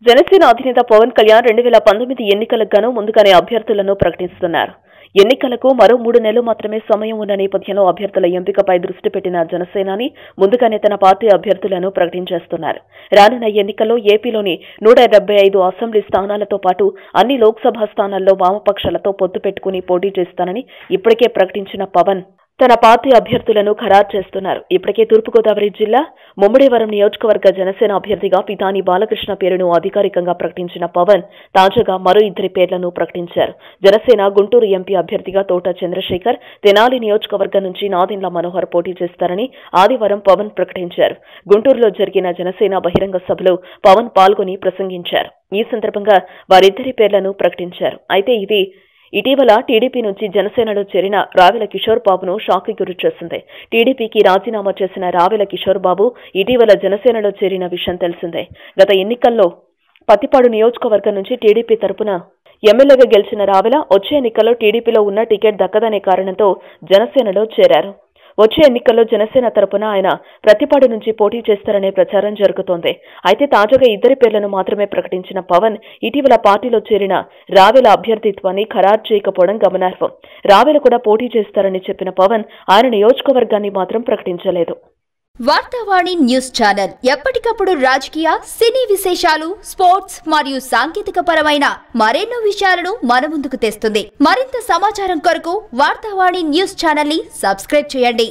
జనసేన అధినేత పవన్ కళ్యాణ్ 2019 ఎన్నికలకు గాను ముందుగానే అభ్యర్థులను ప్రకటిస్తున్నారు. ఎన్నికలకు మరో 3 నెలలు మాత్రమే సమయం ఉన్న నేపథ్యంలో అభ్యర్థుల ఎంపికపై దృష్టి పెట్టిన జనసేనాని ముందుగానే తన పార్టీ అభ్యర్థులను ప్రకటించేస్తున్నారు. రానున్న ఎన్నికల్లో ఏపీలోని 175 అసెంబ్లీ స్థానాలతో పాటు అన్ని లోక్సభ స్థానాల్లో వామపక్షాలతో పొత్తు పెట్టుకుని పోటీ చేస్తానని ఇప్పటికే ప్రకటించిన పవన్ తన పార్టీ అభ్యర్థులను ఖరారు చేస్తున్నారు. ఇప్పటికే తూర్పుగోదావరి జిల్లా ముమ్మడివరం నియోజకవర్గ జనసేన అభ్యర్థిగా పితాని బాలకృష్ణ పేరును అధికారికంగా ప్రకటించిన పవన్ తాజాగా మరో 2 పేర్లను ప్రకటించారు. జనసేన గుంటూరు ఎంపీ అభ్యర్థిగా తోట చంద్రశేఖర్, తెనాలి నియోజకవర్గం నుంచి నాదెండ్ల మనోహర్ పోటీ చేస్తారని ఆదివారం పవన్ ప్రకటించారు. గుంటూరులో జరిగిన జనసేన బహిరంగ సభలో పవన్ పాల్గొని ప్రసంగించారు. ఈ సందర్భంగా వారిద్దరి పేర్లను ప్రకటించారు. అయితే ఇది ఇటీవల టీడీపీ నుంచి జనసేనలో చేరిన రావెల కిషోర్ బాబును షాక్కి గురిచేసింది. టీడీపీకి రాజీనామా చేసిన రావెల కిషోర్ బాబు ఇటీవల జనసేనలో చేరిన విషయం తెలిసిందే. గత ఎన్నికల్లో పత్తిపాడు నియోజకవర్గం నుంచి టీడీపీ తరపున ఎమ్మెల్యేగా గెలిచిన రావెల వచ్చే ఎన్నికల్లో టీడీపీలో ఉన్న టికెట్ దక్కదనే కారణంతో జనసేనలో చేరారు. వచ్చే ఎన్నికల్లో జనసేన తరపున ఆయన ప్రతిపాడు నుంచి పోటీ చేస్తారనే ప్రచారం జరుగుతోంది. అయితే తాజాగా 2 పేర్లను మాత్రమే ప్రకటించిన పవన్ ఇటీవల పార్టీలో చేరిన రావెల అభ్యర్థిత్వాన్ని ఖరారు చేయకపోవడం గమనార్హం. రావెల కూడా పోటీ చేస్తారని చెప్పిన పవన్ ఆయన నియోజకవర్గాన్ని మాత్రం ప్రకటించలేదు. వార్తావాణి న్యూస్ ఛానల్ ఎప్పటికప్పుడు రాజకీయ, సినీ విశేషాలు, స్పోర్ట్స్ మరియు సాంకేతిక పరమైన మరెన్నో విషయాలను మన ముందుకు తెస్తుంది. మరింత సమాచారం కొరకు వార్తావాణి న్యూస్ ఛానల్ ని సబ్స్క్రైబ్ చేయండి.